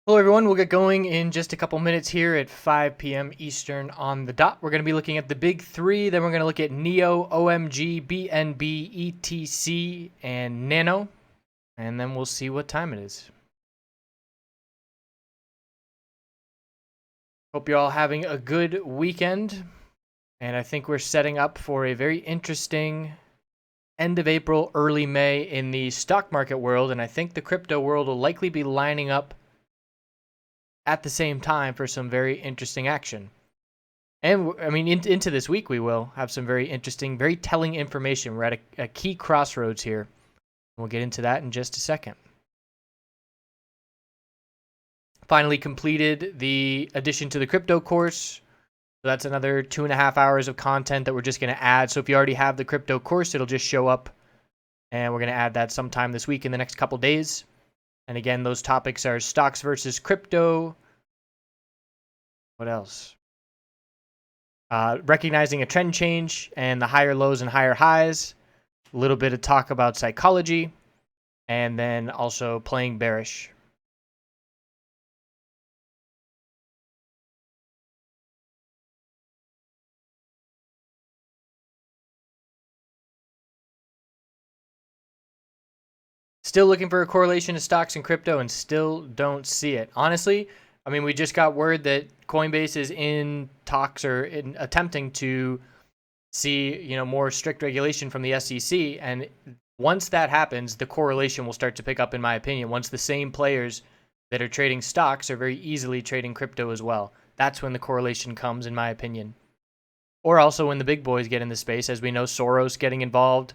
Hello everyone, we'll get going in just a couple minutes here at 5 p.m. Eastern on the dot. We're going to be looking at the big three, then we're going to look at NEO, OMG, BNB, ETC, and Nano, and then we'll see what time it is. Hope you're all having a good weekend, and I think we're setting up for a very interesting end of April, early May in the stock market world, and I think the crypto world will likely be lining up at the same time for some very interesting action. And I mean, into this week, we will have some very interesting, very telling information. We're at a key crossroads here. We'll get into that in just a second. Finally completed the addition to the crypto course. So that's another 2.5 hours of content that we're just going to add. So if you already have the crypto course, it'll just show up. And we're going to add that sometime this week in the next couple days. And again, those topics are stocks versus crypto. What else? Recognizing a trend change and the higher lows and higher highs. A little bit of talk about psychology. And then also playing bearish. Still looking for a correlation to stocks and crypto and still don't see it. Honestly, I mean, we just got word that Coinbase is in talks or in attempting to see, more strict regulation from the SEC. And once that happens, the correlation will start to pick up, in my opinion. Once the same players that are trading stocks are very easily trading crypto as well. That's when the correlation comes, in my opinion. Or also when the big boys get in the space, as we know, Soros getting involved.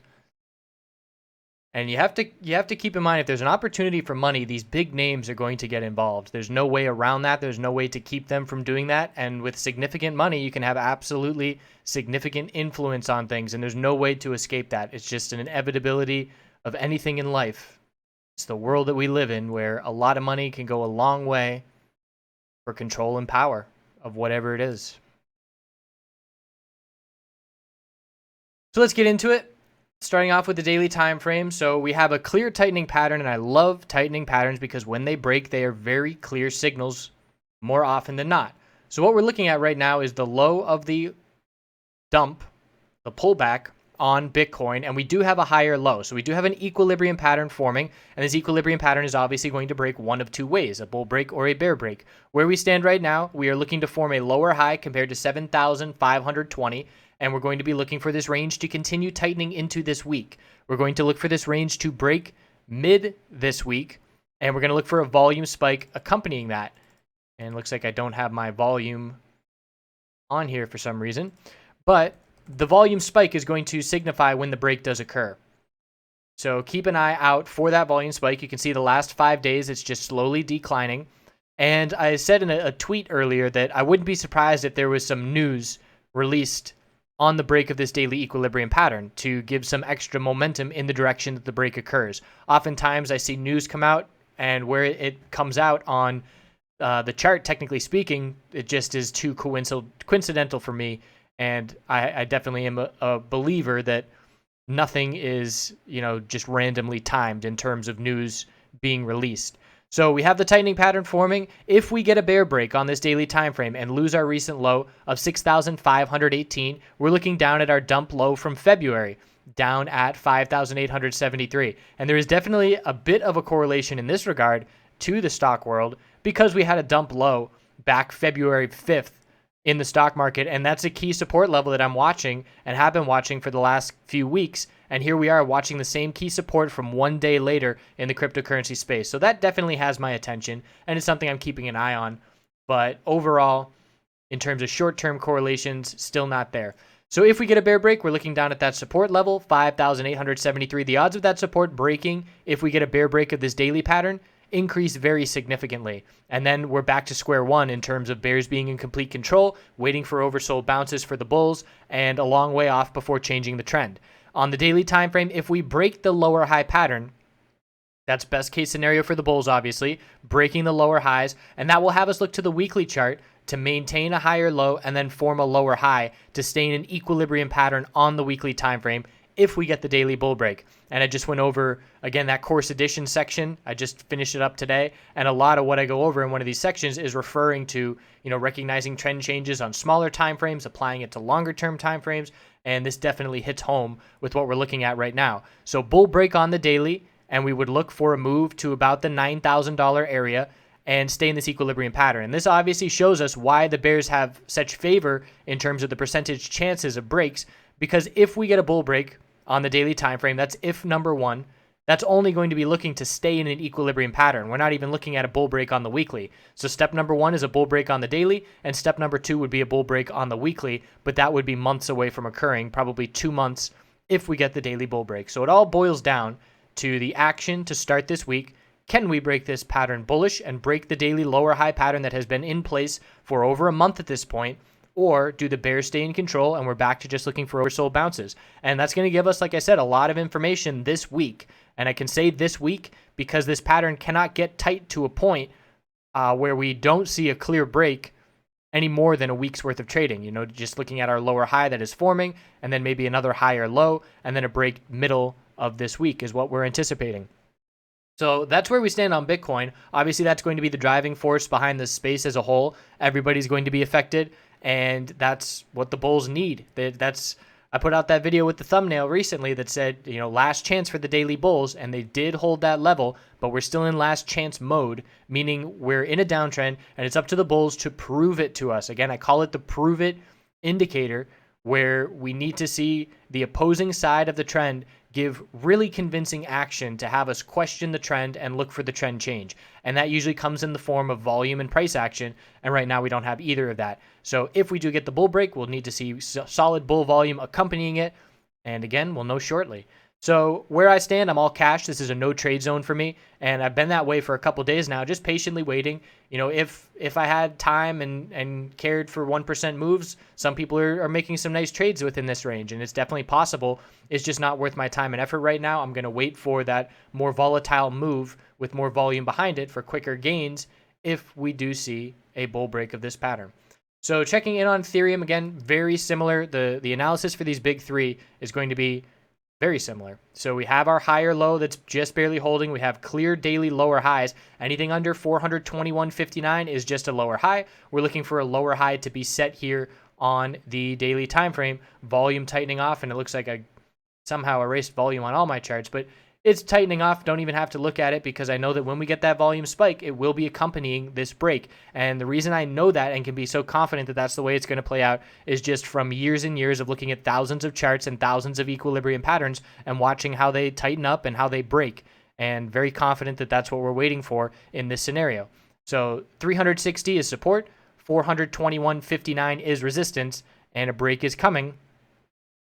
And you have to keep in mind, if there's an opportunity for money, these big names are going to get involved. There's no way around that. There's no way to keep them from doing that. And with significant money, you can have absolutely significant influence on things. And there's no way to escape that. It's just an inevitability of anything in life. It's the world that we live in, where a lot of money can go a long way for control and power of whatever it is. So let's get into it. Starting off with the daily time frame. So we have a clear tightening pattern, and I love tightening patterns because when they break, they are very clear signals more often than not. So what we're looking at right now is the low of the dump, the pullback on Bitcoin, and we do have a higher low. So we do have an equilibrium pattern forming, and this equilibrium pattern is obviously going to break one of two ways, a bull break or a bear break. Where we stand right now, we are looking to form a lower high compared to 7,520, and we're going to be looking for this range to continue tightening into this week. We're going to look for this range to break mid this week, and we're going to look for a volume spike accompanying that. And it looks like I don't have my volume on here for some reason, but the volume spike is going to signify when the break does occur. So keep an eye out for that volume spike. You can see the last 5 days, it's just slowly declining. And I said in a tweet earlier that I wouldn't be surprised if there was some news released on the break of this daily equilibrium pattern to give some extra momentum in the direction that the break occurs. Oftentimes I see news come out, and where it comes out on the chart, technically speaking, it just is too coincidental for me. And I definitely am a believer that nothing is, just randomly timed in terms of news being released. So we have the tightening pattern forming. If we get a bear break on this daily time frame and lose our recent low of 6,518, we're looking down at our dump low from February, down at 5,873. And there is definitely a bit of a correlation in this regard to the stock world, because we had a dump low back February 5th in the stock market, and that's a key support level that I'm watching and have been watching for the last few weeks. And here we are watching the same key support from 1 day later in the cryptocurrency space. So that definitely has my attention, and it's something I'm keeping an eye on. But overall, in terms of short-term correlations, still not there. So if we get a bear break, we're looking down at that support level, 5,873. The odds of that support breaking, if we get a bear break of this daily pattern, increase very significantly. And then we're back to square one in terms of bears being in complete control, waiting for oversold bounces for the bulls, and a long way off before changing the trend. On the daily time frame, if we break the lower high pattern, that's best case scenario for the bulls, obviously, breaking the lower highs, and that will have us look to the weekly chart to maintain a higher low and then form a lower high to stay in an equilibrium pattern on the weekly time frame if we get the daily bull break. And I just went over, again, that course edition section. I just finished it up today. And a lot of what I go over in one of these sections is referring to, recognizing trend changes on smaller time frames, applying it to longer term time frames. And this definitely hits home with what we're looking at right now. So bull break on the daily, and we would look for a move to about the $9,000 area and stay in this equilibrium pattern. And this obviously shows us why the bears have such favor in terms of the percentage chances of breaks, because if we get a bull break on the daily time frame, that's if number one, that's only going to be looking to stay in an equilibrium pattern. We're not even looking at a bull break on the weekly. So step number one is a bull break on the daily, and step number two would be a bull break on the weekly, but that would be months away from occurring, probably 2 months if we get the daily bull break. So it all boils down to the action to start this week. Can we break this pattern bullish and break the daily lower high pattern that has been in place for over a month at this point? Or do the bears stay in control and we're back to just looking for oversold bounces? And that's going to give us, like I said, a lot of information this week. And I can say this week because this pattern cannot get tight to a point where we don't see a clear break any more than a week's worth of trading. Just looking at our lower high that is forming, and then maybe another higher low, and then a break middle of this week is what we're anticipating. So that's where we stand on Bitcoin. Obviously, that's going to be the driving force behind the space as a whole. Everybody's going to be affected, and that's what the bulls need. I put out that video with the thumbnail recently that said, last chance for the daily bulls, and they did hold that level, but we're still in last chance mode, meaning we're in a downtrend, and it's up to the bulls to prove it to us. Again, I call it the prove it indicator, where we need to see the opposing side of the trend give really convincing action to have us question the trend and look for the trend change. And that usually comes in the form of volume and price action. And right now we don't have either of that. So if we do get the bull break, we'll need to see solid bull volume accompanying it. And again, we'll know shortly. So where I stand, I'm all cash. This is a no trade zone for me. And I've been that way for a couple days now, just patiently waiting. If I had time and cared for 1% moves, some people are making some nice trades within this range, and it's definitely possible. It's just not worth my time and effort right now. I'm going to wait for that more volatile move with more volume behind it for quicker gains if we do see a bull break of this pattern. So checking in on Ethereum, again, very similar. The analysis for these big three is going to be very similar. So we have our higher low that's just barely holding. We have clear daily lower highs. Anything under 421.59 is just a lower high. We're looking for a lower high to be set here on the daily time frame. Volume tightening off, and it looks like I somehow erased volume on all my charts, but it's tightening off. Don't even have to look at it because I know that when we get that volume spike, it will be accompanying this break. And the reason I know that and can be so confident that that's the way it's going to play out is just from years and years of looking at thousands of charts and thousands of equilibrium patterns and watching how they tighten up and how they break. And very confident that that's what we're waiting for in this scenario. So 360 is support, 421.59 is resistance, and a break is coming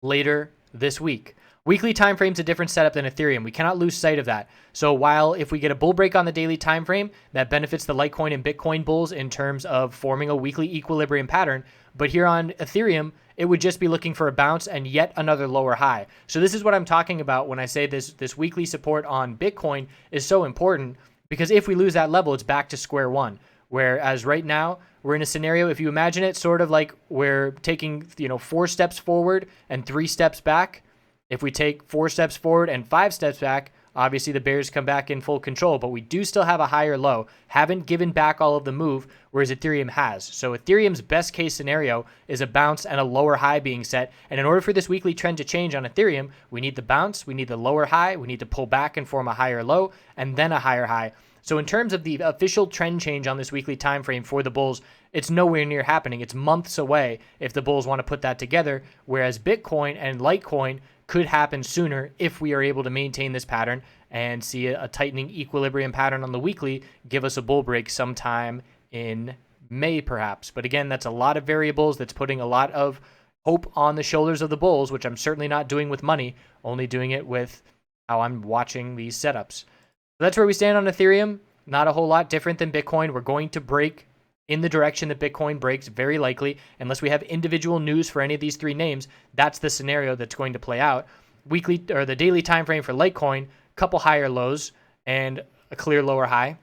later this week. Weekly time frame is a different setup than Ethereum. We cannot lose sight of that. So while if we get a bull break on the daily time frame, that benefits the Litecoin and Bitcoin bulls in terms of forming a weekly equilibrium pattern, but here on Ethereum, it would just be looking for a bounce and yet another lower high. So this is what I'm talking about when I say this weekly support on Bitcoin is so important, because if we lose that level, it's back to square one. Whereas right now, we're in a scenario, if you imagine it sort of like we're taking 4 steps forward and 3 steps back. If we take 4 steps forward and 5 steps back, obviously the bears come back in full control, but we do still have a higher low, haven't given back all of the move, whereas Ethereum has. So Ethereum's best case scenario is a bounce and a lower high being set. And in order for this weekly trend to change on Ethereum, we need the bounce, we need the lower high, we need to pull back and form a higher low, and then a higher high. So in terms of the official trend change on this weekly time frame for the bulls, it's nowhere near happening. It's months away if the bulls want to put that together, whereas Bitcoin and Litecoin could happen sooner if we are able to maintain this pattern and see a tightening equilibrium pattern on the weekly give us a bull break sometime in May perhaps. But again, that's a lot of variables. That's putting a lot of hope on the shoulders of the bulls, which I'm certainly not doing with money, only doing it with how I'm watching these setups. So that's where we stand on Ethereum. Not a whole lot different than Bitcoin. We're going to break in the direction that Bitcoin breaks, very likely, unless we have individual news for any of these 3 names. That's the scenario that's going to play out. Weekly or the daily time frame for Litecoin, couple higher lows and a clear lower high.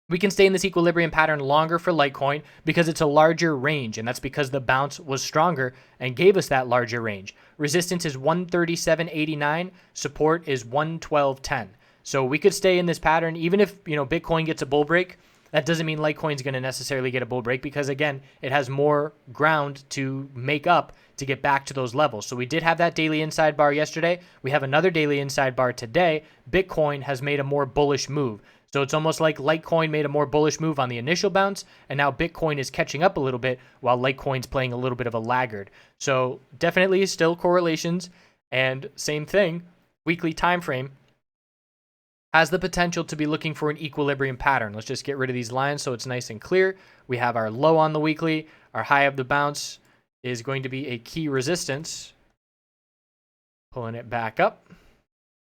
We can stay in this equilibrium pattern longer for Litecoin because it's a larger range, and that's because the bounce was stronger and gave us that larger range. Resistance is 137.89, support is 112.10. So we could stay in this pattern even if, Bitcoin gets a bull break. That doesn't mean Litecoin's going to necessarily get a bull break because, again, it has more ground to make up to get back to those levels. So we did have that daily inside bar yesterday. We have another daily inside bar today. Bitcoin has made a more bullish move. So it's almost like Litecoin made a more bullish move on the initial bounce, and now Bitcoin is catching up a little bit while Litecoin's playing a little bit of a laggard. So definitely still correlations, and same thing, weekly time frame has the potential to be looking for an equilibrium pattern. Let's just get rid of these lines so it's nice and clear. We have our low on the weekly. Our high of the bounce is going to be a key resistance. Pulling it back up.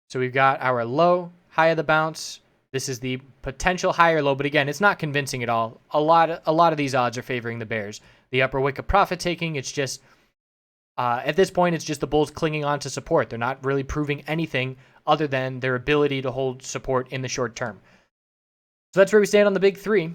So we've got our low, high of the bounce. This is the potential higher low, but again, it's not convincing at all. A lot of these odds are favoring the bears. The upper wick of profit taking, it's just, at this point, it's just the bulls clinging on to support. They're not really proving anything other than their ability to hold support in the short term. So that's where we stand on the big three.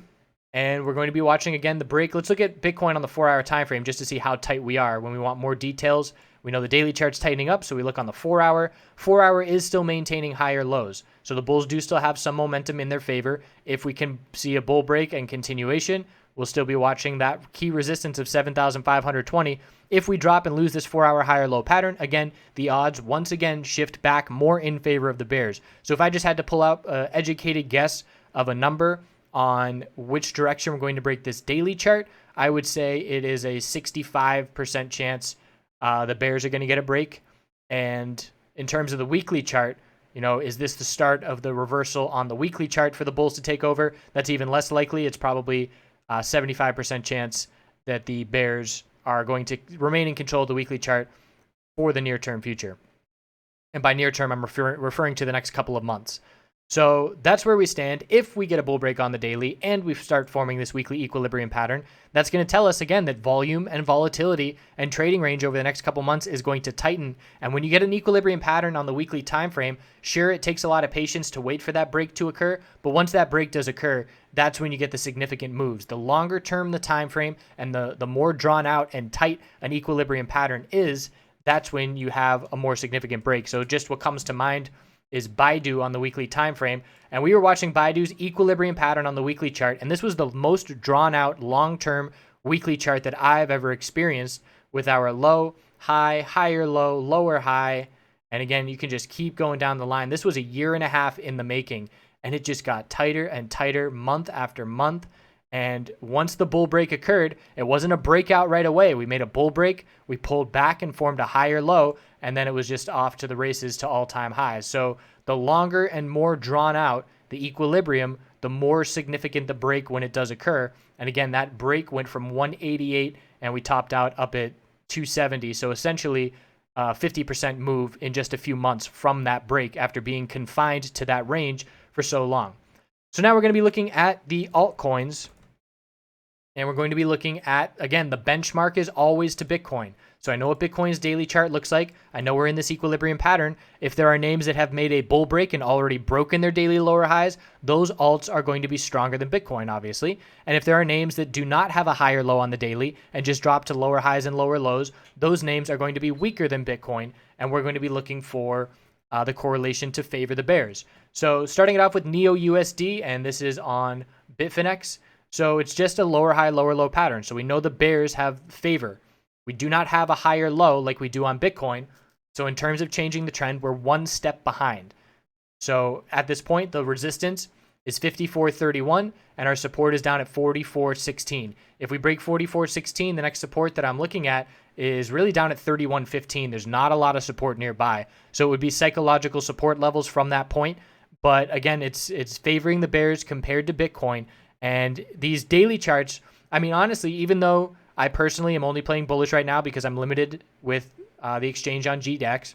And we're going to be watching, again, the break. Let's look at Bitcoin on the 4-hour time frame just to see how tight we are. When we want more details, we know the daily chart's tightening up, so we look on the 4-hour. 4-hour is still maintaining higher lows. So the bulls do still have some momentum in their favor. If we can see a bull break and continuation, we'll still be watching that key resistance of 7,520. If we drop and lose this 4-hour higher low pattern, again, the odds once again shift back more in favor of the bears. So if I just had to pull out an educated guess of a number on which direction we're going to break this daily chart, I would say it is a 65% chance the bears are going to get a break. And in terms of the weekly chart, is this the start of the reversal on the weekly chart for the bulls to take over? That's even less likely. It's probably 75% chance that the bears are going to remain in control of the weekly chart for the near-term future. And by near-term, I'm referring to the next couple of months. So that's where we stand. If we get a bull break on the daily and we start forming this weekly equilibrium pattern, that's going to tell us again that volume and volatility and trading range over the next couple months is going to tighten. And when you get an equilibrium pattern on the weekly time frame, sure, it takes a lot of patience to wait for that break to occur, but once that break does occur, that's when you get the significant moves. The longer term the time frame and the more drawn out and tight an equilibrium pattern is, that's when you have a more significant break. So just what comes to mind is Baidu on the weekly time frame, and we were watching Baidu's equilibrium pattern on the weekly chart, and this was the most drawn out long-term weekly chart that I've ever experienced, with our low, high, higher low, lower high, and again, you can just keep going down the line. This was a year and a half in the making, and it just got tighter and tighter month after month. And once the bull break occurred, it wasn't a breakout right away. We made a bull break, we pulled back and formed a higher low, and then it was just off to the races to all-time highs. So the longer and more drawn out the equilibrium, the more significant the break when it does occur. And again, that break went from 188 and we topped out up at 270. So essentially a 50% move in just a few months from that break after being confined to that range for so long. So now we're going to be looking at the altcoins. And we're going to be looking at, again, the benchmark is always to Bitcoin. So I know what Bitcoin's daily chart looks like. I know we're in this equilibrium pattern. If there are names that have made a bull break and already broken their daily lower highs, those alts are going to be stronger than Bitcoin, obviously. And if there are names that do not have a higher low on the daily and just drop to lower highs and lower lows, those names are going to be weaker than Bitcoin. And we're going to be looking for the correlation to favor the bears. So starting it off with Neo USD, and this is on Bitfinex. So it's just a lower high, lower low pattern. So we know the bears have favor. We do not have a higher low like we do on Bitcoin. So in terms of changing the trend, we're one step behind. So at this point, the resistance is 54.31 and our support is down at 44.16. If we break 44.16, the next support that I'm looking at is really down at 31.15. There's not a lot of support nearby. So it would be psychological support levels from that point. But again, it's favoring the bears compared to Bitcoin. And these daily charts, I mean, honestly, even though I personally am only playing bullish right now because I'm limited with the exchange on GDEX,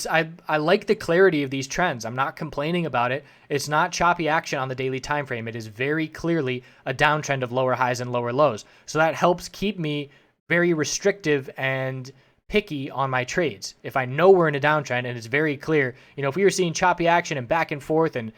I like the clarity of these trends. I'm not complaining about it. It's not choppy action on the daily time frame. It is very clearly a downtrend of lower highs and lower lows. So that helps keep me very restrictive and picky on my trades. If I know we're in a downtrend and it's very clear, if we were seeing choppy action and back and forth and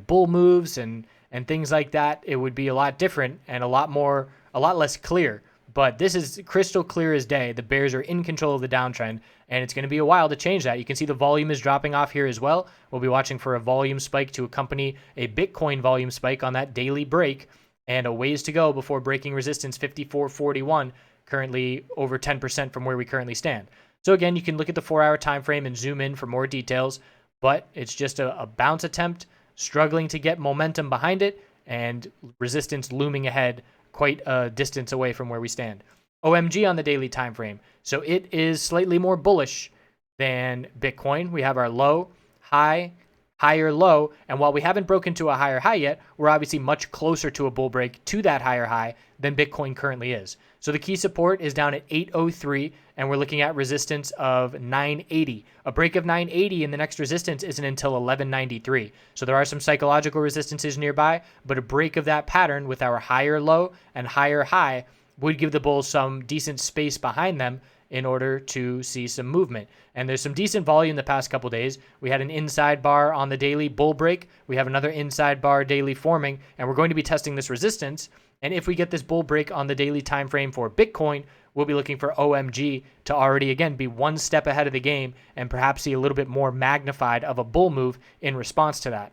bull moves and and things like that, it would be a lot different and a lot less clear. But this is crystal clear as day. The bears are in control of the downtrend, and it's going to be a while to change that. You can see the volume is dropping off here as well. We'll be watching for a volume spike to accompany a Bitcoin volume spike on that daily break, and a ways to go before breaking resistance 54.41, currently over 10% from where we currently stand. So again, you can look at the 4-hour time frame and zoom in for more details, but it's just a bounce attempt, struggling to get momentum behind it, and resistance looming ahead quite a distance away from where we stand. OMG on the daily time frame. So it is slightly more bullish than Bitcoin. We have our low, high, higher low, and while we haven't broken to a higher high yet, we're obviously much closer to a bull break to that higher high than Bitcoin currently is. So the key support is down at 803, and we're looking at resistance of 980. A break of 980 and the next resistance isn't until 1193. So there are some psychological resistances nearby, but a break of that pattern with our higher low and higher high would give the bulls some decent space behind them in order to see some movement. And there's some decent volume the past couple days. We had an inside bar on the daily bull break. We have another inside bar daily forming, and we're going to be testing this resistance. And if we get this bull break on the daily time frame for Bitcoin, we'll be looking for OMG to already, again, be one step ahead of the game and perhaps see a little bit more magnified of a bull move in response to that.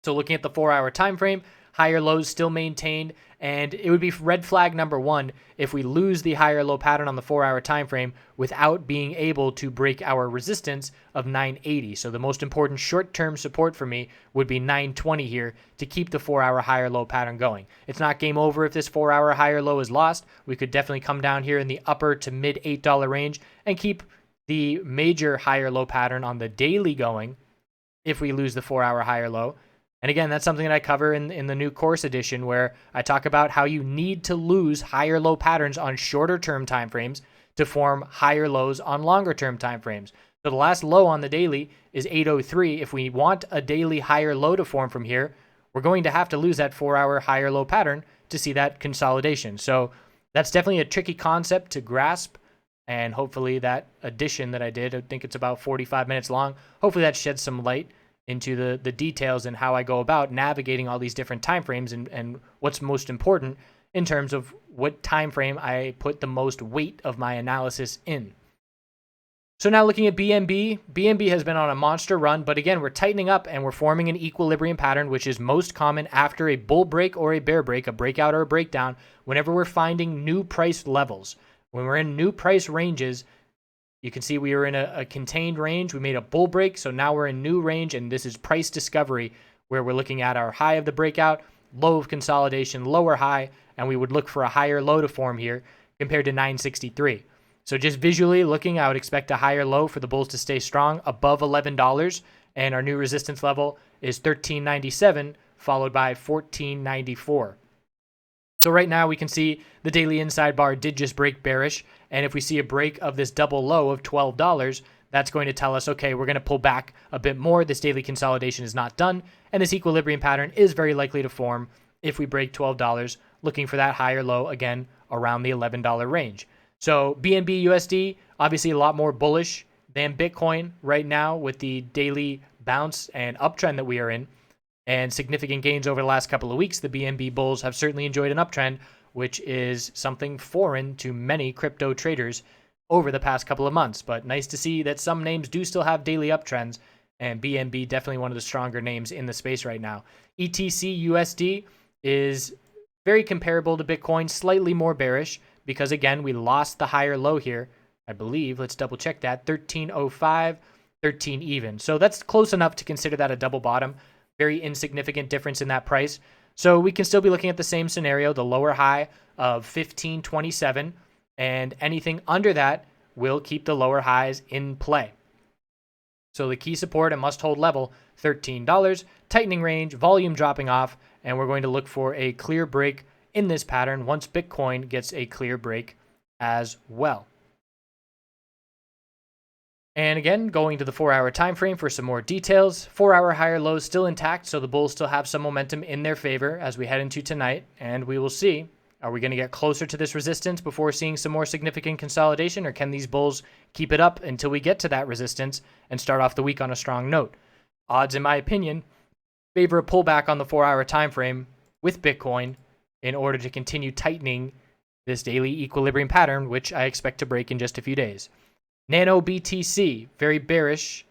So looking at the 4-hour time frame, higher lows still maintained, and it would be red flag number one if we lose the higher low pattern on the 4-hour time frame without being able to break our resistance of 980. So the most important short-term support for me would be 920 here to keep the 4-hour higher low pattern going. It's not game over if this 4-hour higher low is lost. We could definitely come down here in the upper to mid $8 range and keep the major higher low pattern on the daily going if we lose the 4-hour higher low. And again, that's something that I cover in the new course edition, where I talk about how you need to lose higher low patterns on shorter term timeframes to form higher lows on longer term timeframes. So the last low on the daily is 803. If we want a daily higher low to form from here, we're going to have to lose that 4-hour higher low pattern to see that consolidation. So that's definitely a tricky concept to grasp. And hopefully that addition that I did, I think it's about 45 minutes long, hopefully that sheds some light into the details and how I go about navigating all these different time frames and what's most important in terms of what time frame I put the most weight of my analysis in. So now looking at BNB, BNB has been on a monster run, but again, we're tightening up and we're forming an equilibrium pattern, which is most common after a bull break or a bear break, a breakout or a breakdown, whenever we're finding new price levels. When we're in new price ranges, you can see we were in a contained range. We made a bull break, so now we're in new range, and this is price discovery, where we're looking at our high of the breakout, low of consolidation, lower high, and we would look for a higher low to form here compared to 963. So just visually looking, I would expect a higher low for the bulls to stay strong above $11, and our new resistance level is $13.97, followed by $14.94. So right now we can see the daily inside bar did just break bearish. And if we see a break of this double low of $12, that's going to tell us, okay, we're going to pull back a bit more. This daily consolidation is not done. And this equilibrium pattern is very likely to form if we break $12, looking for that higher low again around the $11 range. So BNB USD, obviously a lot more bullish than Bitcoin right now with the daily bounce and uptrend that we are in. And significant gains over the last couple of weeks. The BNB bulls have certainly enjoyed an uptrend, which is something foreign to many crypto traders over the past couple of months. But nice to see that some names do still have daily uptrends, and BNB definitely one of the stronger names in the space right now. ETC USD is very comparable to Bitcoin, slightly more bearish because, again, we lost the higher low here. I believe, let's double check that, 1305, 13 even. So that's close enough to consider that a double bottom. Very insignificant difference in that price. So we can still be looking at the same scenario, the lower high of 1527, and anything under that will keep the lower highs in play. So the key support and must hold level, $13, tightening range, volume dropping off, and we're going to look for a clear break in this pattern once Bitcoin gets a clear break as well. And again, going to the 4-hour time frame for some more details. 4-hour higher lows still intact, so the bulls still have some momentum in their favor as we head into tonight, and we will see. Are we going to get closer to this resistance before seeing some more significant consolidation, or can these bulls keep it up until we get to that resistance and start off the week on a strong note? Odds, in my opinion, favor a pullback on the 4-hour time frame with Bitcoin in order to continue tightening this daily equilibrium pattern, which I expect to break in just a few days. Nano BTC, very bearish.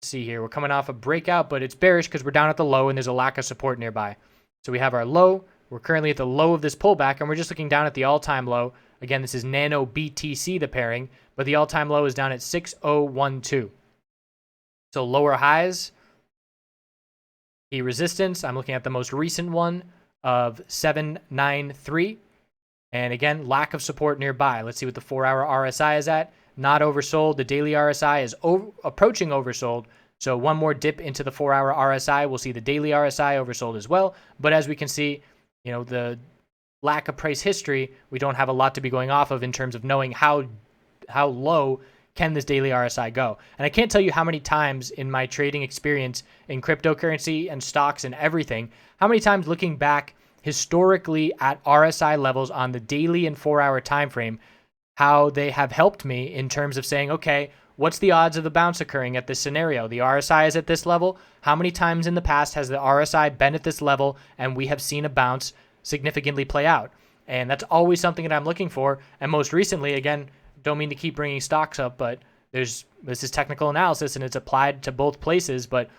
Let's see here, we're coming off a breakout, but it's bearish because we're down at the low and there's a lack of support nearby. So we have our low. We're currently at the low of this pullback, and we're just looking down at the all-time low. Again, this is Nano BTC, the pairing, but the all-time low is down at 6012. So lower highs, key resistance, I'm looking at the most recent one of 793. And again, lack of support nearby. Let's see what the 4-hour RSI is at. Not oversold. The daily RSI is approaching oversold. So one more dip into the 4-hour RSI. We'll see the daily RSI oversold as well. But as we can see, the lack of price history, we don't have a lot to be going off of in terms of knowing how low can this daily RSI go. And I can't tell you how many times in my trading experience in cryptocurrency and stocks and everything, how many times looking back historically at RSI levels on the daily and 4-hour time frame, how they have helped me in terms of saying, okay, what's the odds of the bounce occurring at this scenario? The RSI is at this level. How many times in the past has the RSI been at this level and we have seen a bounce significantly play out? And that's always something that I'm looking for. And most recently, again, don't mean to keep bringing stocks up, but this is technical analysis and it's applied to both places. But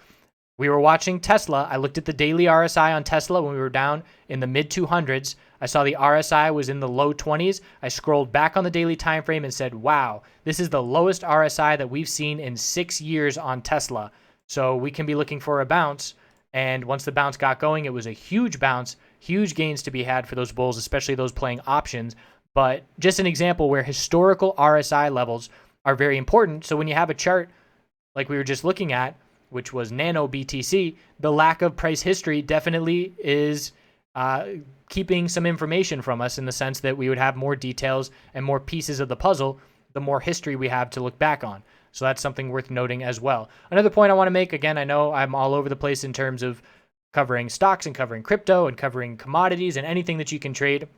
we were watching Tesla. I looked at the daily RSI on Tesla when we were down in the mid 200s. I saw the RSI was in the low 20s. I scrolled back on the daily time frame and said, wow, this is the lowest RSI that we've seen in 6 years on Tesla. So we can be looking for a bounce. And once the bounce got going, it was a huge bounce, huge gains to be had for those bulls, especially those playing options. But just an example where historical RSI levels are very important. So when you have a chart like we were just looking at, which was Nano BTC, the lack of price history definitely is keeping some information from us in the sense that we would have more details and more pieces of the puzzle, the more history we have to look back on. So that's something worth noting as well. Another point I want to make, again, I know I'm all over the place in terms of covering stocks and covering crypto and covering commodities and anything that you can trade.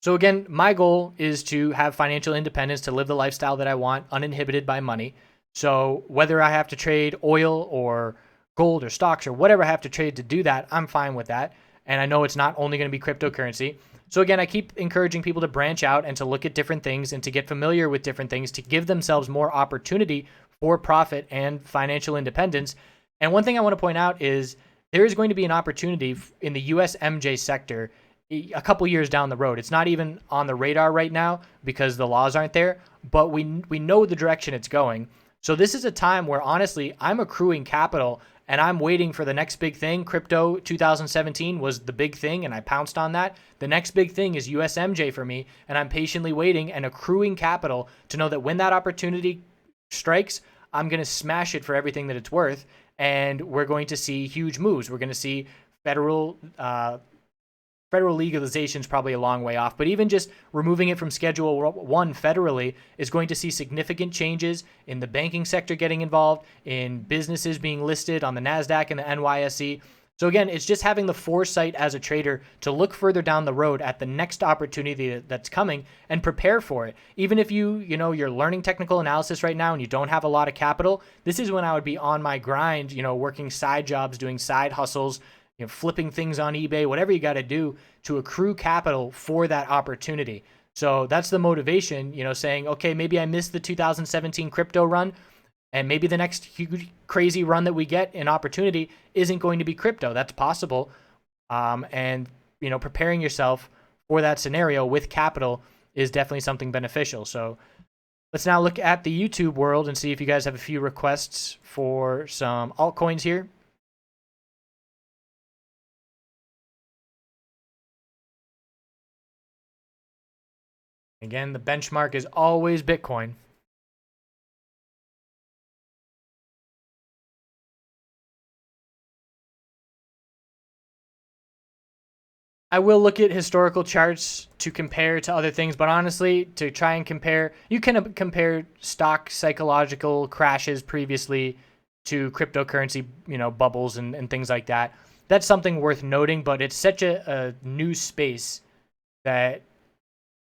So again, my goal is to have financial independence, to live the lifestyle that I want, uninhibited by money. So whether I have to trade oil or gold or stocks or whatever I have to trade to do that, I'm fine with that. And I know it's not only going to be cryptocurrency. So again, I keep encouraging people to branch out and to look at different things and to get familiar with different things to give themselves more opportunity for profit and financial independence. And one thing I want to point out is there is going to be an opportunity in the USMJ sector a couple years down the road. It's not even on the radar right now because the laws aren't there, but we know the direction it's going. So this is a time where honestly, I'm accruing capital and I'm waiting for the next big thing. Crypto 2017 was the big thing and I pounced on that. The next big thing is USMJ for me, and I'm patiently waiting and accruing capital to know that when that opportunity strikes, I'm going to smash it for everything that it's worth, and we're going to see huge moves. We're going to see federal legalization is probably a long way off, but even just removing it from Schedule 1 federally is going to see significant changes in the banking sector getting involved, in businesses being listed on the NASDAQ and the NYSE. So again, it's just having the foresight as a trader to look further down the road at the next opportunity that's coming and prepare for it. Even if you're learning technical analysis right now and you don't have a lot of capital, this is when I would be on my grind, working side jobs, doing side hustles, flipping things on eBay, whatever you got to do to accrue capital for that opportunity. So that's the motivation, saying, okay, maybe I missed the 2017 crypto run, and maybe the next huge crazy run that we get in opportunity isn't going to be crypto. That's possible. And preparing yourself for that scenario with capital is definitely something beneficial. So let's now look at the YouTube world and see if you guys have a few requests for some altcoins here. Again, the benchmark is always Bitcoin. I will look at historical charts to compare to other things, but honestly, to try and compare, you can compare stock psychological crashes previously to cryptocurrency, bubbles and things like that. That's something worth noting, but it's such a new space that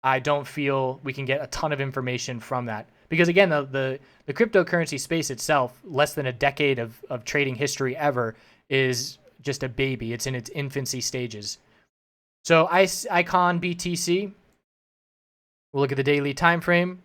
I don't feel we can get a ton of information from that. Because again, the cryptocurrency space itself, less than a decade of trading history ever, is just a baby. It's in its infancy stages. So Icon BTC, we'll look at the daily time frame.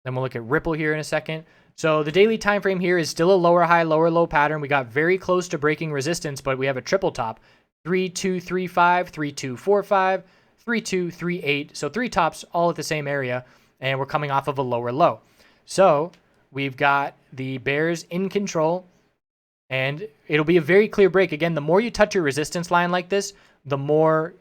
Then we'll look at Ripple here in a second. So the daily time frame here is still a lower high, lower low pattern. We got very close to breaking resistance, but we have a triple top. 3235, 3245, 3238. So 3 tops all at the same area, and we're coming off of a lower low. So we've got the bears in control, and it'll be a very clear break. Again, the more you touch your resistance line like this, the more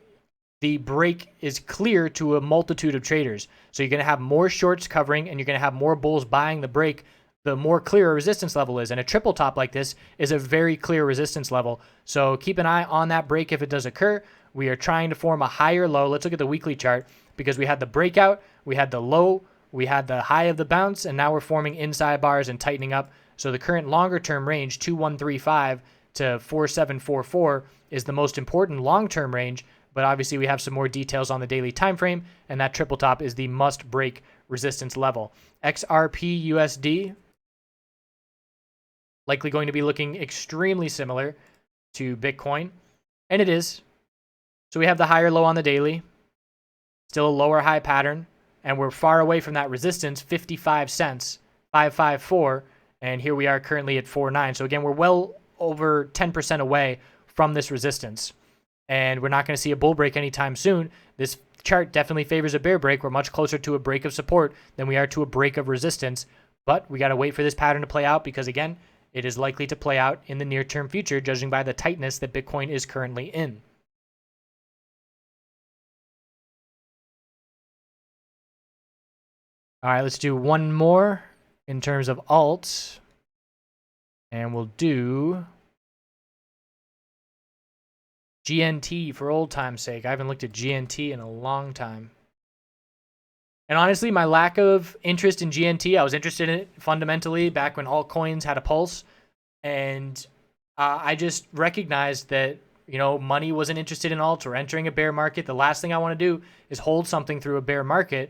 the break is clear to a multitude of traders. So you're going to have more shorts covering, and you're going to have more bulls buying the break, the more clear a resistance level is. And a triple top like this is a very clear resistance level. So keep an eye on that break if it does occur. We are trying to form a higher low. Let's look at the weekly chart, because we had the breakout, we had the low, we had the high of the bounce, and now we're forming inside bars and tightening up. So the current longer term range, 2135 to 4744, is the most important long-term range. But obviously we have some more details on the daily time frame, and that triple top is the must break resistance level. XRP USD, likely going to be looking extremely similar to Bitcoin, and it is. So we have the higher low on the daily, still a lower high pattern, and we're far away from that resistance, 55 cents, 554, and here we are currently at 49. So again, we're well over 10% away from this resistance, and we're not going to see a bull break anytime soon. This chart definitely favors a bear break. We're much closer to a break of support than we are to a break of resistance, but we got to wait for this pattern to play out, because again, it is likely to play out in the near-term future, judging by the tightness that Bitcoin is currently in. All right, let's do one more in terms of alts, and we'll do GNT for old time's sake. I haven't looked at GNT in a long time. And honestly, my lack of interest in GNT, I was interested in it fundamentally back when altcoins had a pulse. And I just recognized that, money wasn't interested in alts or entering a bear market. The last thing I want to do is hold something through a bear market.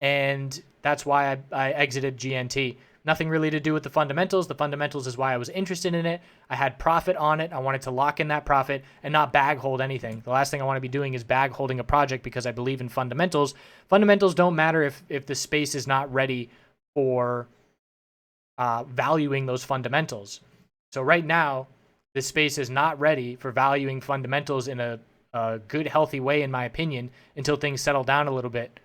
And that's why I exited GNT. Nothing really to do with the fundamentals. The fundamentals is why I was interested in it. I had profit on it. I wanted to lock in that profit and not bag hold anything. The last thing I want to be doing is bag holding a project, because I believe in fundamentals. Fundamentals don't matter if the space is not ready for valuing those fundamentals. So right now, the space is not ready for valuing fundamentals in a good, healthy way, in my opinion, until things settle down a little bit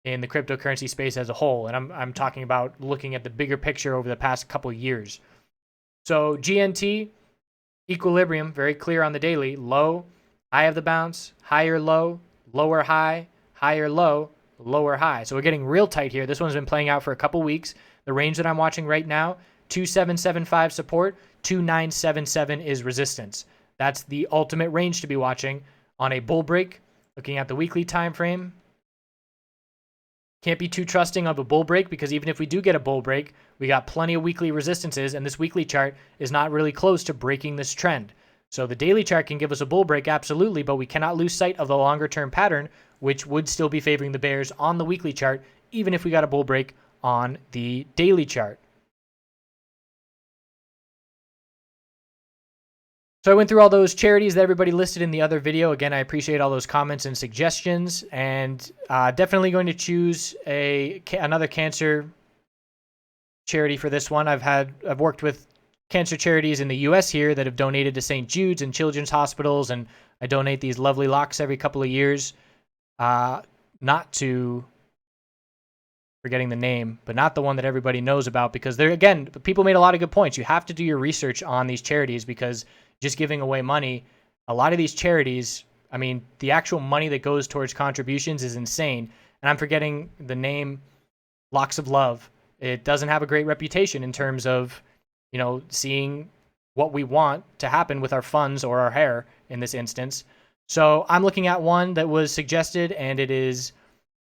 in the cryptocurrency space as a whole. And I'm talking about looking at the bigger picture over the past couple of years. So GNT, equilibrium, very clear on the daily. Low, high of the bounce, higher low, lower high, higher low, lower high. So we're getting real tight here. This one's been playing out for a couple weeks. The range that I'm watching right now, 2775 support, 2977 is resistance. That's the ultimate range to be watching on a bull break. Looking at the weekly time frame, can't be too trusting of a bull break, because even if we do get a bull break, we got plenty of weekly resistances, and this weekly chart is not really close to breaking this trend. So the daily chart can give us a bull break, absolutely, but we cannot lose sight of the longer term pattern, which would still be favoring the bears on the weekly chart, even if we got a bull break on the daily chart. So I went through all those charities that everybody listed in the other video. Again, I appreciate all those comments and suggestions, and definitely going to choose another cancer charity for this one. I've worked with cancer charities in the U.S. here that have donated to St. Jude's and children's hospitals, and I donate these lovely locks every couple of years. Not to forgetting the name, but not the one that everybody knows about, because people made a lot of good points. You have to do your research on these charities, because just giving away money, a lot of these charities, I mean, the actual money that goes towards contributions is insane. And I'm forgetting the name, Locks of Love. It doesn't have a great reputation in terms of, seeing what we want to happen with our funds or our hair in this instance. So I'm looking at one that was suggested, and it is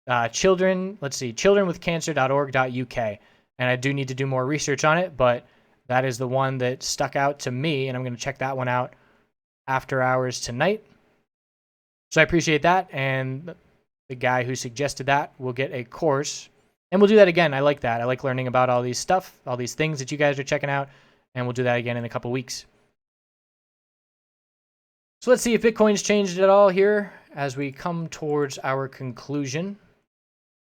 childrenwithcancer.org.uk. And I do need to do more research on it, but that is the one that stuck out to me, and I'm going to check that one out after hours tonight. So I appreciate that, and the guy who suggested that will get a course, and we'll do that again. I like that. I like learning about all these things that you guys are checking out, and we'll do that again in a couple weeks. So let's see if Bitcoin's changed at all here as we come towards our conclusion.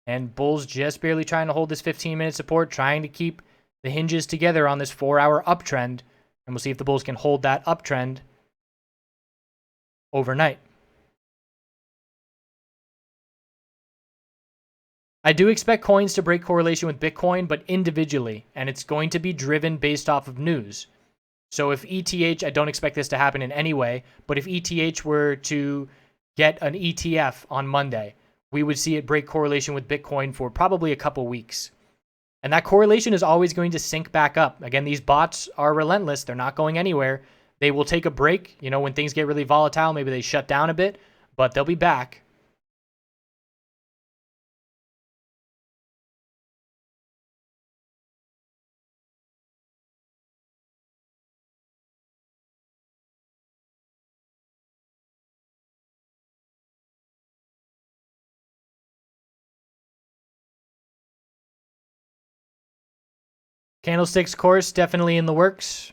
And bulls just barely trying to hold this 15-minute support, trying to keep the hinges together on this 4-hour uptrend. And we'll see if the bulls can hold that uptrend overnight. I do expect coins to break correlation with Bitcoin, but individually, and it's going to be driven based off of news. So if ETH, I don't expect this to happen in any way, but if ETH were to get an ETF on Monday, we would see it break correlation with Bitcoin for probably a couple weeks. And that correlation is always going to sync back up. Again, these bots are relentless. They're not going anywhere. They will take a break. You know, when things get really volatile, maybe they shut down a bit, but they'll be back. Candlesticks course definitely in the works.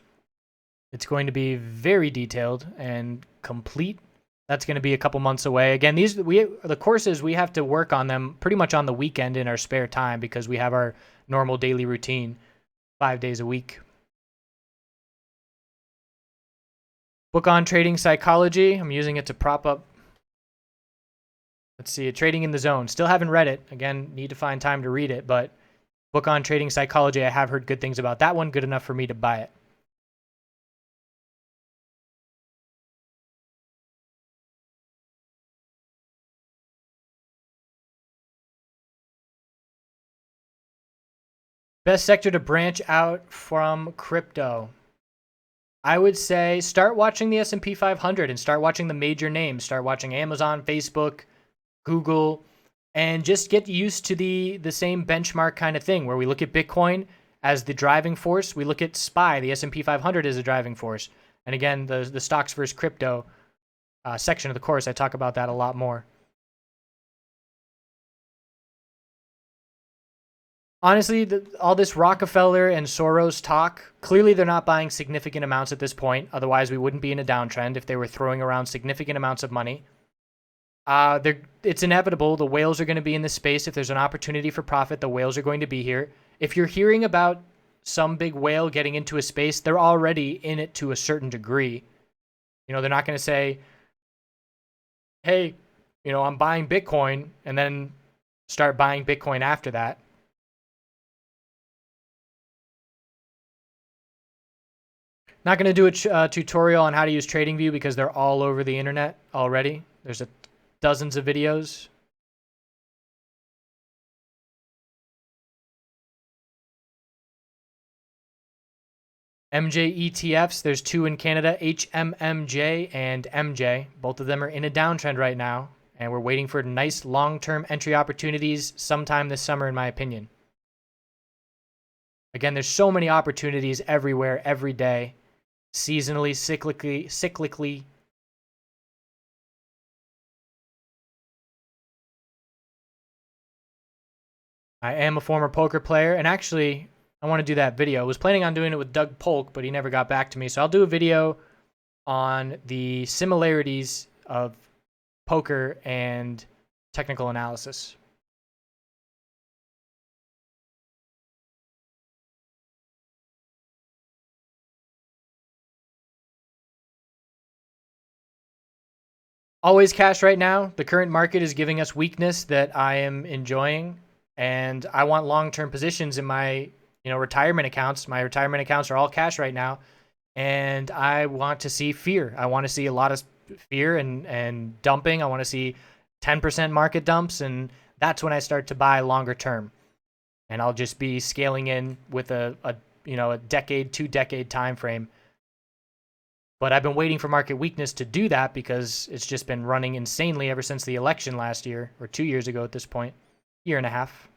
It's going to be very detailed and complete. That's going to be a couple months away. Again, the courses, we have to work on them pretty much on the weekend in our spare time because we have our normal daily routine 5 days a week. Book on Trading Psychology. I'm using it to prop up. Let's see, Trading in the Zone. Still haven't read it. Again, need to find time to read it, but Book on Trading Psychology, I have heard good things about that one, good enough for me to buy it. Best sector to branch out from crypto. I would say start watching the S&P 500 and start watching the major names. Start watching Amazon, Facebook, Google, and just get used to the same benchmark kind of thing where we look at Bitcoin as the driving force. We look at SPY, the S&P 500 as a driving force. And again, the stocks versus crypto section of the course, I talk about that a lot more. Honestly, all this Rockefeller and Soros talk, clearly they're not buying significant amounts at this point. Otherwise, we wouldn't be in a downtrend if they were throwing around significant amounts of money. It's inevitable. The whales are going to be in this space. If there's an opportunity for profit, the whales are going to be here. If you're hearing about some big whale getting into a space, they're already in it to a certain degree. You know, they're not going to say, hey, you know, I'm buying Bitcoin, and then start buying Bitcoin after that. Not going to do a tutorial on how to use TradingView because they're all over the internet already. There's dozens of videos. MJ ETFs, there's two in Canada, HMMJ and MJ. Both of them are in a downtrend right now, and we're waiting for nice long-term entry opportunities sometime this summer, in my opinion. Again, there's so many opportunities everywhere, every day, seasonally, cyclically. I am a former poker player, and actually, I want to do that video. I was planning on doing it with Doug Polk, but he never got back to me. So I'll do a video on the similarities of poker and technical analysis. Always cash right now. The current market is giving us weakness that I am enjoying, and I want long-term positions in my retirement accounts. My retirement accounts are all cash right now, and I want to see fear. I want to see a lot of fear and dumping. I want to see 10% market dumps, and that's when I start to buy longer term. And I'll just be scaling in with a decade, 2-decade time frame. But I've been waiting for market weakness to do that because it's just been running insanely ever since the election last year, or 2 years ago at this point, year and a half.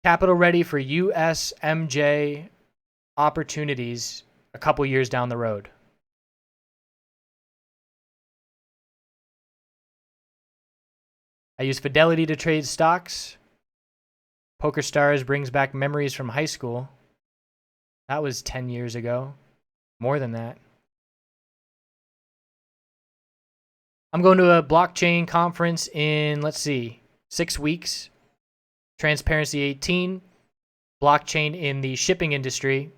Capital ready for USMJ opportunities a couple years down the road. I use Fidelity to trade stocks. PokerStars brings back memories from high school. That was 10 years ago. More than that. I'm going to a blockchain conference in, let's see, 6 weeks. Transparency 18, blockchain in the shipping industry,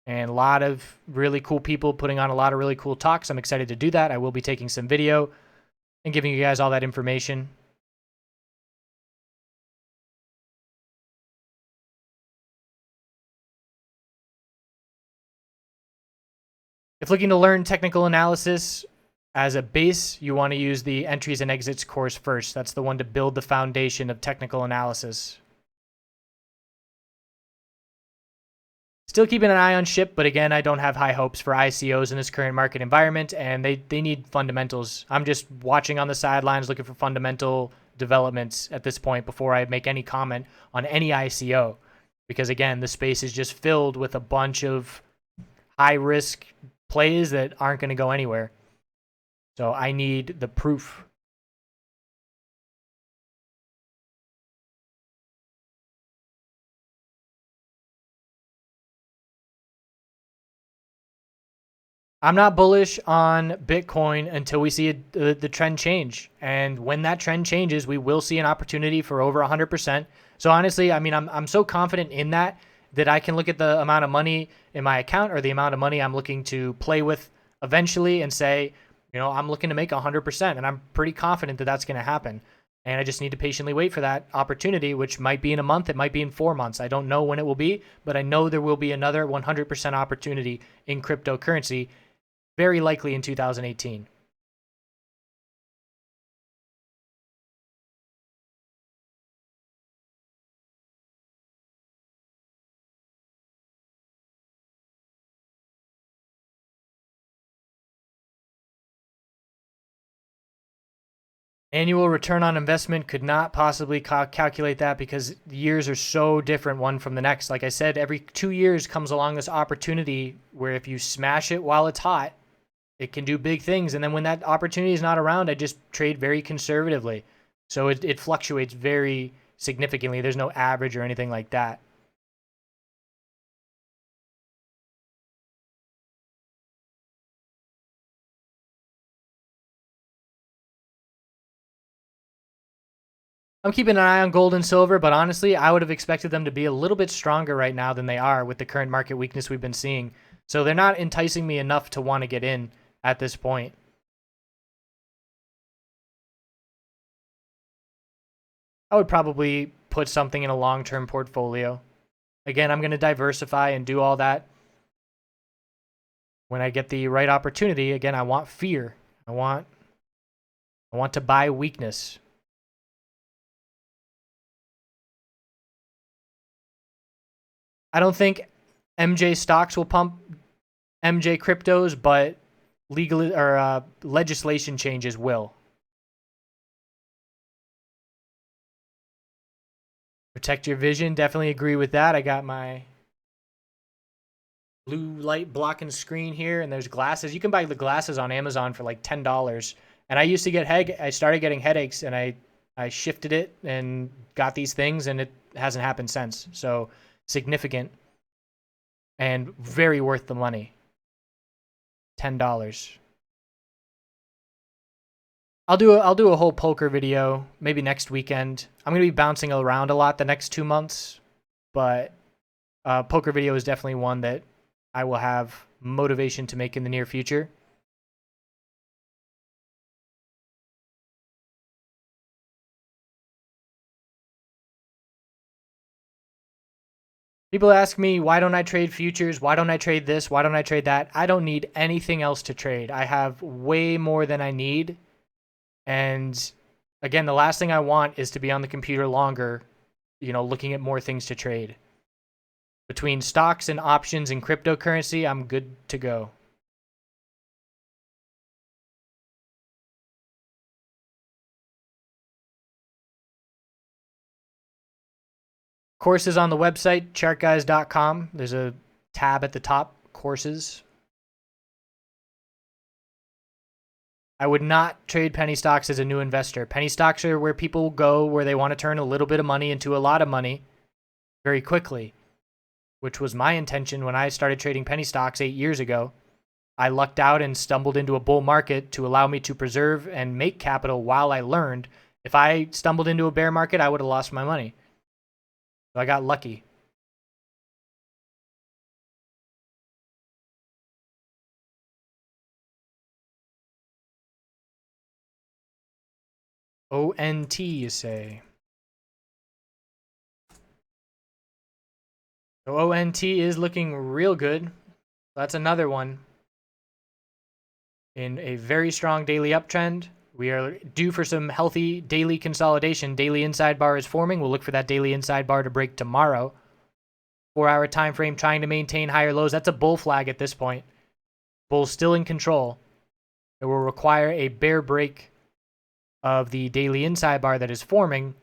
and a lot of really cool people putting on a lot of really cool talks. I'm excited to do that. I will be taking some video and giving you guys all that information. If looking to learn technical analysis as a base, you want to use the entries and exits course first. That's the one to build the foundation of technical analysis. Still keeping an eye on SHIP, but again, I don't have high hopes for ICOs in this current market environment, and they need fundamentals. I'm just watching on the sidelines, looking for fundamental developments at this point before I make any comment on any ICO, because again, the space is just filled with a bunch of high-risk plays that aren't going to go anywhere. So I need the proof. I'm not bullish on Bitcoin until we see the trend change. And when that trend changes, we will see an opportunity for over 100%. So honestly, I mean, I'm so confident in that I can look at the amount of money in my account or the amount of money I'm looking to play with eventually and say, you know, I'm looking to make 100%. And I'm pretty confident that that's going to happen. And I just need to patiently wait for that opportunity, which might be in a month. It might be in 4 months. I don't know when it will be, but I know there will be another 100% opportunity in cryptocurrency, very likely in 2018. Annual return on investment could not possibly calculate that because the years are so different one from the next. Like I said, every 2 years comes along this opportunity where if you smash it while it's hot, it can do big things. And then when that opportunity is not around, I just trade very conservatively. So it fluctuates very significantly. There's no average or anything like that. I'm keeping an eye on gold and silver, but honestly, I would have expected them to be a little bit stronger right now than they are with the current market weakness we've been seeing. So they're not enticing me enough to want to get in at this point. I would probably put something in a long-term portfolio. Again, I'm going to diversify and do all that when I get the right opportunity. Again, I want fear. I want to buy weakness. I don't think MJ stocks will pump MJ cryptos, but legal or legislation changes will. Protect your vision. Definitely agree with that. I got my blue light blocking screen here, and there's glasses. You can buy the glasses on Amazon for like $10. And I used to get I started getting headaches, and I shifted it and got these things, and it hasn't happened since. So significant and very worth the money. $10. I'll do a whole poker video maybe next weekend. I'm gonna be bouncing around a lot the next 2 months, but poker video is definitely one that I will have motivation to make in the near future. People ask me, why don't I trade futures? Why don't I trade this? Why don't I trade that? I don't need anything else to trade. I have way more than I need. And again, the last thing I want is to be on the computer longer, you know, looking at more things to trade. Between stocks and options and cryptocurrency, I'm good to go. Courses on the website, chartguys.com. There's a tab at the top, courses. I would not trade penny stocks as a new investor. Penny stocks are where people go where they want to turn a little bit of money into a lot of money very quickly, which was my intention when I started trading penny stocks 8 years ago. I lucked out and stumbled into a bull market to allow me to preserve and make capital while I learned. If I stumbled into a bear market, I would have lost my money. So I got lucky. ONT, you say? So ONT is looking real good. That's another one in a very strong daily uptrend. We are due for some healthy daily consolidation. Daily inside bar is forming. We'll look for that daily inside bar to break tomorrow. 4-hour time frame trying to maintain higher lows. That's a bull flag at this point. Bull's still in control. It will require a bear break of the daily inside bar that is forming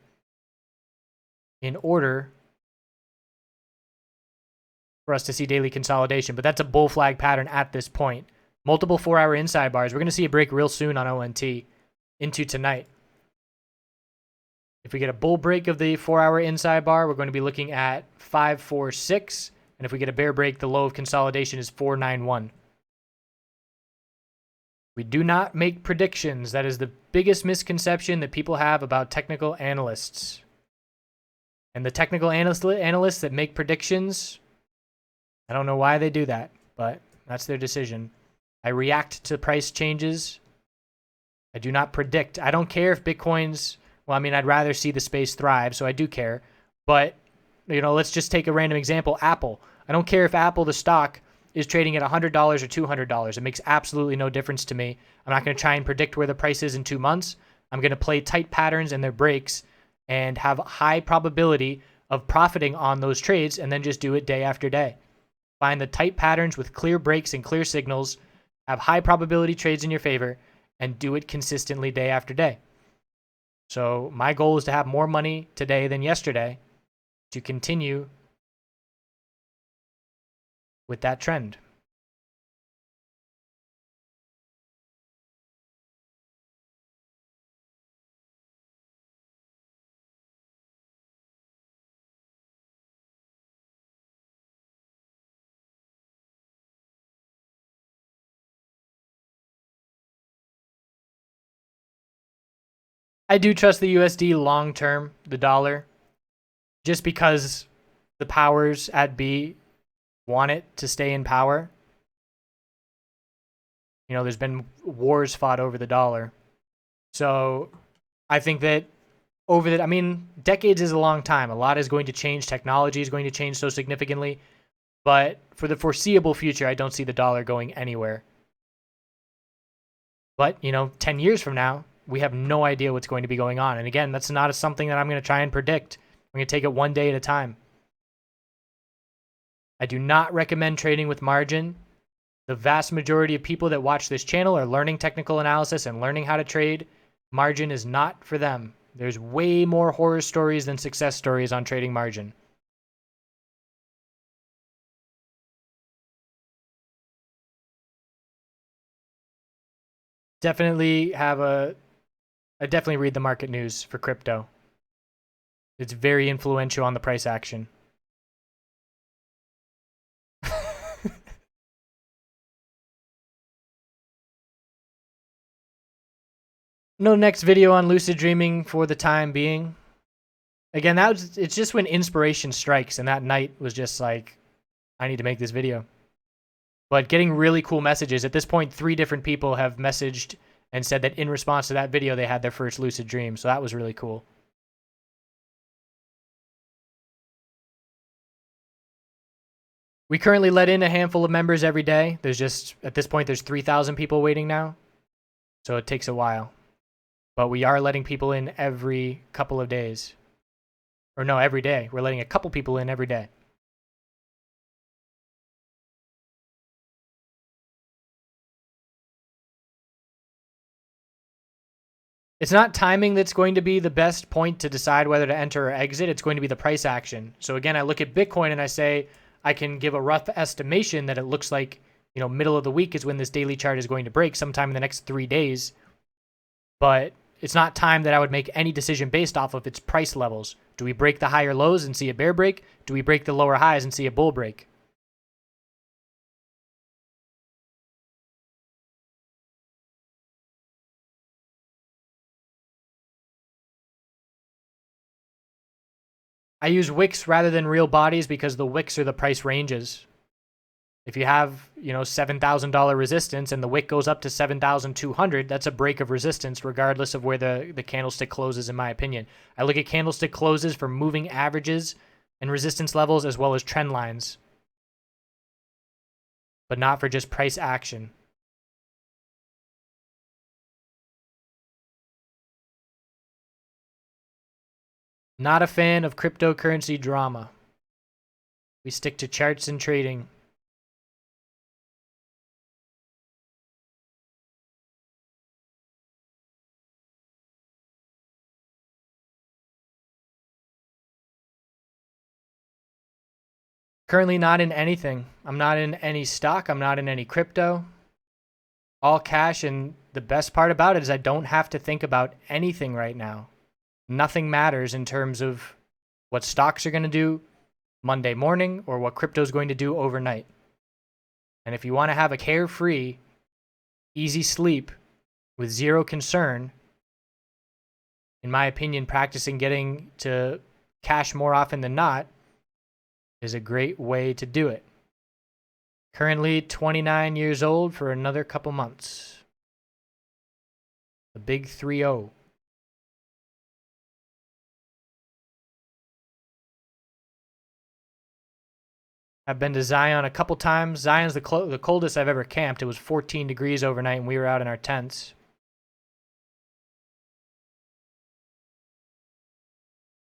in order for us to see daily consolidation. But that's a bull flag pattern at this point. Multiple 4-hour inside bars. We're going to see a break real soon on ONT into tonight. If we get a bull break of the 4-hour inside bar, we're going to be looking at 546. And if we get a bear break, the low of consolidation is 491. We do not make predictions. That is the biggest misconception that people have about technical analysts. And the technical analysts that make predictions, I don't know why they do that, but that's their decision. I react to price changes. I do not predict. I don't care if Bitcoin's, well, I mean, I'd rather see the space thrive, so I do care. But, you know, let's just take a random example, Apple. I don't care if Apple, the stock, is trading at $100 or $200. It makes absolutely no difference to me. I'm not going to try and predict where the price is in 2 months. I'm going to play tight patterns and their breaks and have high probability of profiting on those trades and then just do it day after day. Find the tight patterns with clear breaks and clear signals, have high probability trades in your favor, and do it consistently day after day. So my goal is to have more money today than yesterday to continue with that trend. I do trust the USD long term, the dollar, just because the powers at B want it to stay in power. You know, there's been wars fought over the dollar. So I think that over that, I mean, decades is a long time. A lot is going to change. Technology is going to change so significantly. But for the foreseeable future, I don't see the dollar going anywhere. But, you know, 10 years from now, we have no idea what's going to be going on. And again, that's not something that I'm going to try and predict. I'm going to take it one day at a time. I do not recommend trading with margin. The vast majority of people that watch this channel are learning technical analysis and learning how to trade. Margin is not for them. There's way more horror stories than success stories on trading margin. Definitely I definitely read the market news for crypto. It's very influential on the price action. No next video on lucid dreaming for the time being. Again, it's just when inspiration strikes, and that night was just like, I need to make this video. But getting really cool messages. At this point, 3 different people have messaged and said that in response to that video, they had their first lucid dream. So that was really cool. We currently let in a handful of members every day. There's just, at this point, there's 3,000 people waiting now. So it takes a while. But we are letting people in every couple of days. Or no, every day. We're letting a couple people in every day. It's not timing that's going to be the best point to decide whether to enter or exit. It's going to be the price action. So again, I look at Bitcoin and I say, I can give a rough estimation that it looks like, you know, middle of the week is when this daily chart is going to break sometime in the next 3 days. But it's not time that I would make any decision based off of its price levels. Do we break the higher lows and see a bear break? Do we break the lower highs and see a bull break? I use wicks rather than real bodies because the wicks are the price ranges. If you have, $7,000 resistance and the wick goes up to 7,200, that's a break of resistance regardless of where the candlestick closes, in my opinion. I look at candlestick closes for moving averages and resistance levels as well as trend lines, but not for just price action. Not a fan of cryptocurrency drama. We stick to charts and trading. Currently not in anything. I'm not in any stock. I'm not in any crypto. All cash, and the best part about it is I don't have to think about anything right now. Nothing matters in terms of what stocks are going to do Monday morning or what crypto is going to do overnight. And if you want to have a carefree, easy sleep with zero concern, in my opinion, practicing getting to cash more often than not is a great way to do it. Currently 29 years old for another couple months. The big 3-0. I've been to Zion a couple times. Zion's the coldest I've ever camped. It was 14 degrees overnight and we were out in our tents.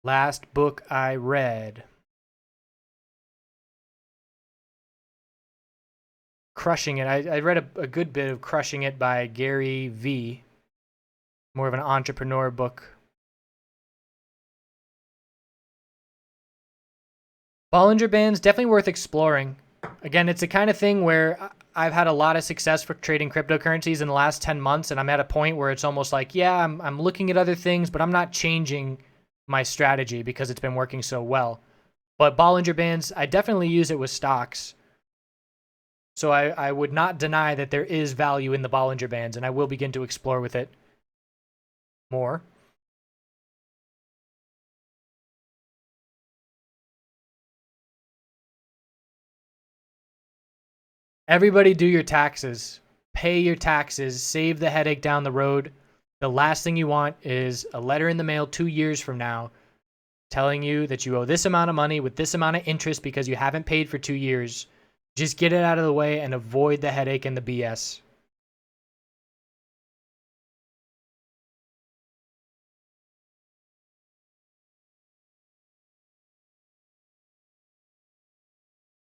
Last book I read. Crushing It. I read a good bit of Crushing It by Gary V. More of an entrepreneur book. Bollinger Bands, definitely worth exploring. Again, it's the kind of thing where I've had a lot of success for trading cryptocurrencies in the last 10 months, and I'm at a point where it's almost like, yeah, I'm looking at other things, but I'm not changing my strategy because it's been working so well. But Bollinger Bands, I definitely use it with stocks. So I would not deny that there is value in the Bollinger Bands, and I will begin to explore with it more. Everybody do your taxes. Pay your taxes. Save the headache down the road. The last thing you want is a letter in the mail 2 years from now telling you that you owe this amount of money with this amount of interest because you haven't paid for 2 years. Just get it out of the way and avoid the headache and the BS.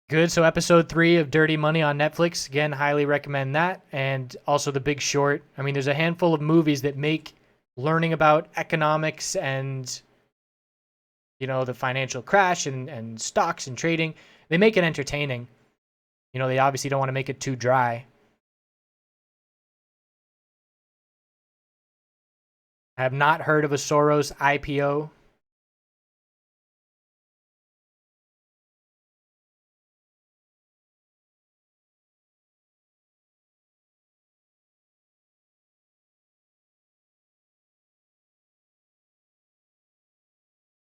Good. So episode 3 of Dirty Money on Netflix. Again, highly recommend that. And also The Big Short. I mean, there's a handful of movies that make learning about economics and, the financial crash and stocks and trading, they make it entertaining. They obviously don't want to make it too dry. I have not heard of a Soros IPO.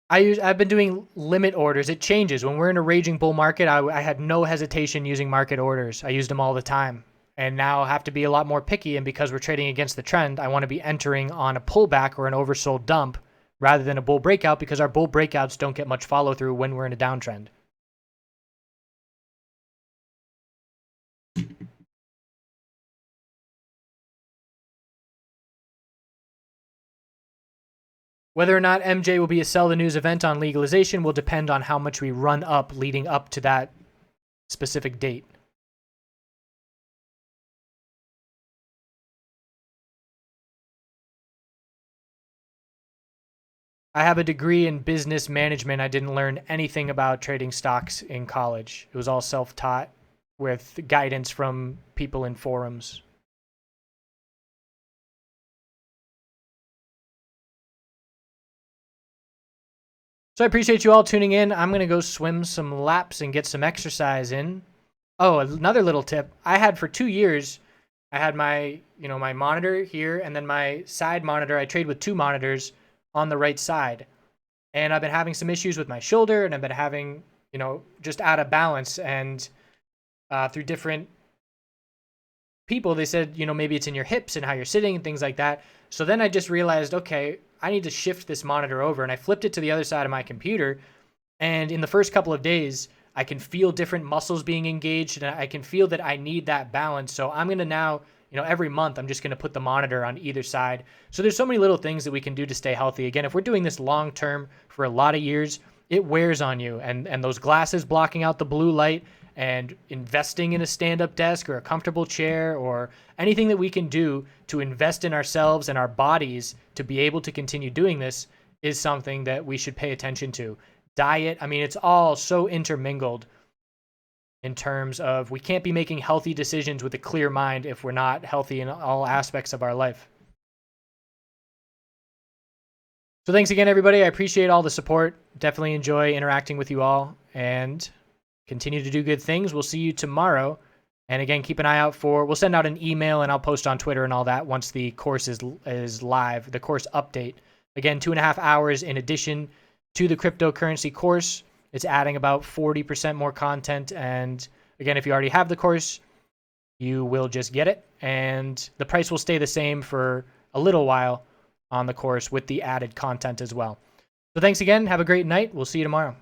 I've been doing limit orders. It changes. When we're in a raging bull market, I had no hesitation using market orders. I used them all the time. And now I have to be a lot more picky. And because we're trading against the trend, I want to be entering on a pullback or an oversold dump rather than a bull breakout, because our bull breakouts don't get much follow through when we're in a downtrend. Whether or not MJ will be a sell the news event on legalization will depend on how much we run up leading up to that specific date. I have a degree in business management. I didn't learn anything about trading stocks in college. It was all self-taught with guidance from people in forums. So I appreciate you all tuning in. I'm going to go swim some laps and get some exercise in. Oh, another little tip. I had for 2 years, I had my, my monitor here and then my side monitor. I trade with 2 monitors on the right side. And I've been having some issues with my shoulder, and I've been having, just out of balance. And through different people, they said, maybe it's in your hips and how you're sitting and things like that. So then I just realized, okay, I need to shift this monitor over, and I flipped it to the other side of my computer. And in the first couple of days, I can feel different muscles being engaged, and I can feel that I need that balance. So I'm going to now, every month, I'm just going to put the monitor on either side. So there's so many little things that we can do to stay healthy. Again, if we're doing this long term for a lot of years, it wears on you. And those glasses blocking out the blue light, and investing in a stand-up desk or a comfortable chair or anything that we can do to invest in ourselves and our bodies to be able to continue doing this is something that we should pay attention to. Diet, it's all so intermingled in terms of we can't be making healthy decisions with a clear mind if we're not healthy in all aspects of our life. So thanks again, everybody. I appreciate all the support. Definitely enjoy interacting with you all, and continue to do good things. We'll see you tomorrow. And again, keep an eye out we'll send out an email, and I'll post on Twitter and all that once the course is live, the course update. Again, 2.5 hours in addition to the cryptocurrency course. It's adding about 40% more content. And again, if you already have the course, you will just get it. And the price will stay the same for a little while on the course with the added content as well. So thanks again. Have a great night. We'll see you tomorrow.